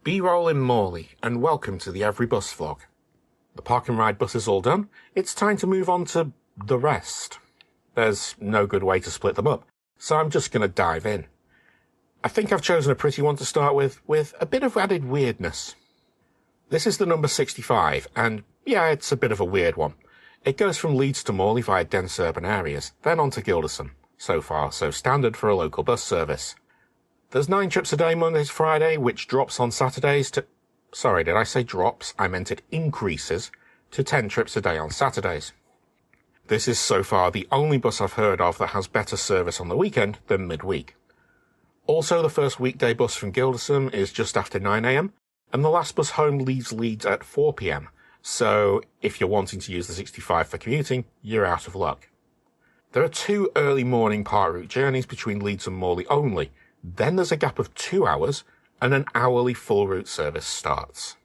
B-roll in Morley, and welcome to the Every Bus vlog. The park and ride bus is all done. It's time to move on to the rest. There's no good way to split them up, so I'm just going to dive in. I think I've chosen a pretty one to start with a bit of added weirdness. This is the number 65, and yeah, it's a bit of a weird one. It goes from Leeds to Morley via dense urban areas, then on to Gildersome. So far, so standard for a local bus service. There's 9 trips a day Monday to Friday, which drops on Saturdays to... Sorry, did I say drops? I meant it increases to 10 trips a day on Saturdays. This is so far the only bus I've heard of that has better service on the weekend than midweek. Also, the first weekday bus from Gildersome is just after 9 AM, and the last bus home leaves Leeds at 4 PM. So, if you're wanting to use the 65 for commuting, you're out of luck. There are 2 early morning part route journeys between Leeds and Morley only. Then there's a gap of 2 hours, and an hourly full route service starts.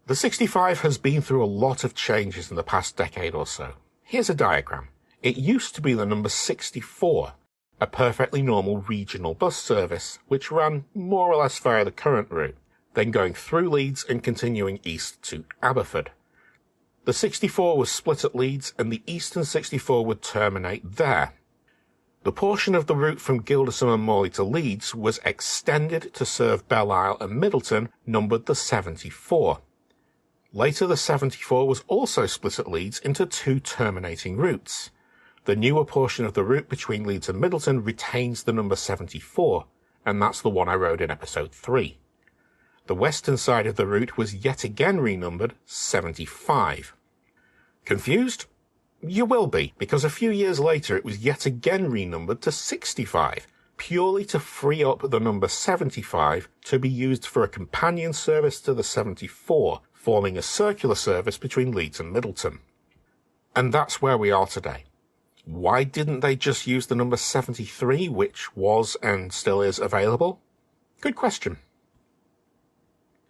The 65 has been through a lot of changes in the past decade or so. Here's a diagram. It used to be the number 64, a perfectly normal regional bus service, which ran more or less via the current route, then going through Leeds and continuing east to Aberford. The 64 was split at Leeds, and the eastern 64 would terminate there. The portion of the route from Gildersome and Morley to Leeds was extended to serve Belle Isle and Middleton, numbered the 74. Later the 74 was also split at Leeds into 2 terminating routes. The newer portion of the route between Leeds and Middleton retains the number 74, and that's the one I rode in episode 3. The western side of the route was yet again renumbered 75. Confused? You will be, because a few years later it was yet again renumbered to 65, purely to free up the number 75 to be used for a companion service to the 74, forming a circular service between Leeds and Middleton. And that's where we are today. Why didn't they just use the number 73, which was and still is available? Good question.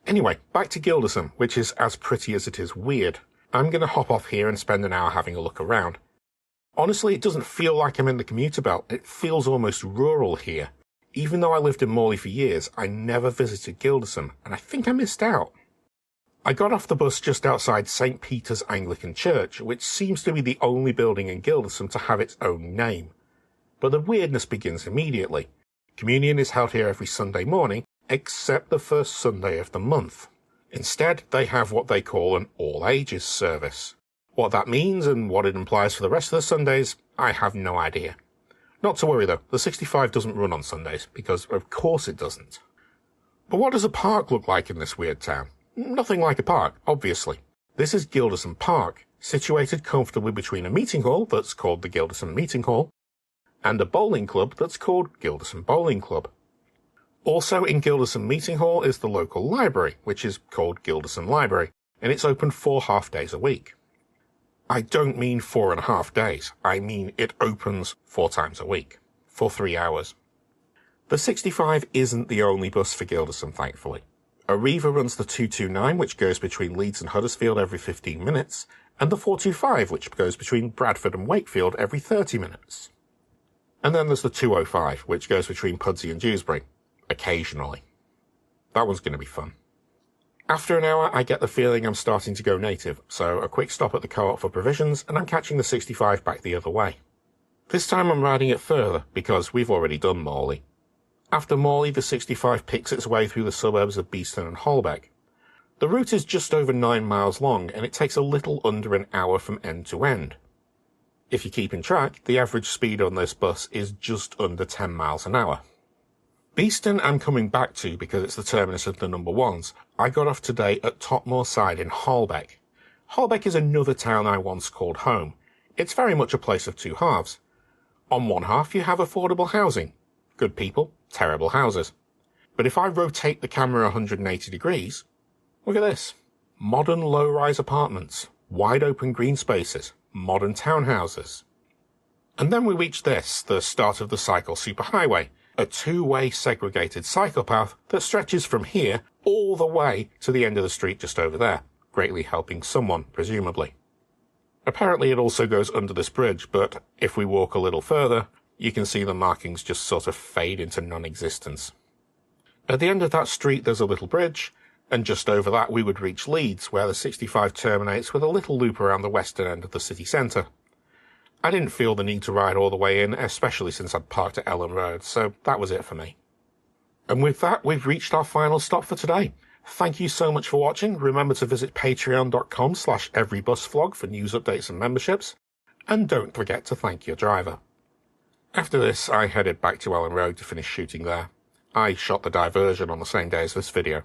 Anyway, back to Gildersome, which is as pretty as it is weird. I'm going to hop off here and spend an hour having a look around. Honestly, it doesn't feel like I'm in the commuter belt. It feels almost rural here. Even though I lived in Morley for years, I never visited Gildersome, and I think I missed out. I got off the bus just outside St. Peter's Anglican Church, which seems to be the only building in Gildersome to have its own name. But the weirdness begins immediately. Communion is held here every Sunday morning, except the first Sunday of the month. Instead, they have what they call an all-ages service. What that means and what it implies for the rest of the Sundays, I have no idea. Not to worry though, the 65 doesn't run on Sundays, because of course it doesn't. But what does a park look like in this weird town? Nothing like a park, obviously. This is Gildersome Park, situated comfortably between a meeting hall that's called the Gildersome Meeting Hall, and a bowling club that's called Gildersome Bowling Club. Also in Gildersome Meeting Hall is the local library, which is called Gildersome Library, and it's open 4 half-days a week. I don't mean 4.5 days, I mean it opens 4 times a week, for 3 hours. The 65 isn't the only bus for Gildersome, thankfully. Arriva runs the 229, which goes between Leeds and Huddersfield every 15 minutes, and the 425, which goes between Bradford and Wakefield every 30 minutes. And then there's the 205, which goes between Pudsey and Dewsbury. Occasionally. That one's going to be fun. After an hour, I get the feeling I'm starting to go native, so a quick stop at the co-op for provisions, and I'm catching the 65 back the other way. This time I'm riding it further, because we've already done Morley. After Morley, the 65 picks its way through the suburbs of Beeston and Holbeck. The route is just over 9 miles long, and it takes a little under an hour from end to end. If you're keeping track, the average speed on this bus is just under 10 miles an hour. Beeston I'm coming back to because it's the terminus of the number 1s. I got off today at Topmoor Side in Holbeck. Holbeck is another town I once called home. It's very much a place of 2 halves. On one half you have affordable housing. Good people, terrible houses. But if I rotate the camera 180 degrees, look at this. Modern low-rise apartments, wide open green spaces, modern townhouses. And then we reach this, the start of the cycle superhighway. A 2-way segregated cycle path that stretches from here all the way to the end of the street just over there, greatly helping someone, presumably. Apparently it also goes under this bridge, but if we walk a little further, you can see the markings just sort of fade into non-existence. At the end of that street there's a little bridge, And just over that we would reach Leeds, where the 65 terminates with a little loop around the western end of the city centre. I didn't feel the need to ride all the way in, especially since I'd parked at Ellen Road, so that was it for me. And with that, we've reached our final stop for today. Thank you so much for watching. Remember to visit patreon.com/everybusvlog for news updates and memberships. And don't forget to thank your driver. After this, I headed back to Ellen Road to finish shooting there. I shot the diversion on the same day as this video.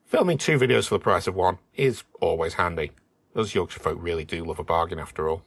Filming 2 videos for the price of 1 is always handy, as Yorkshire folk really do love a bargain after all.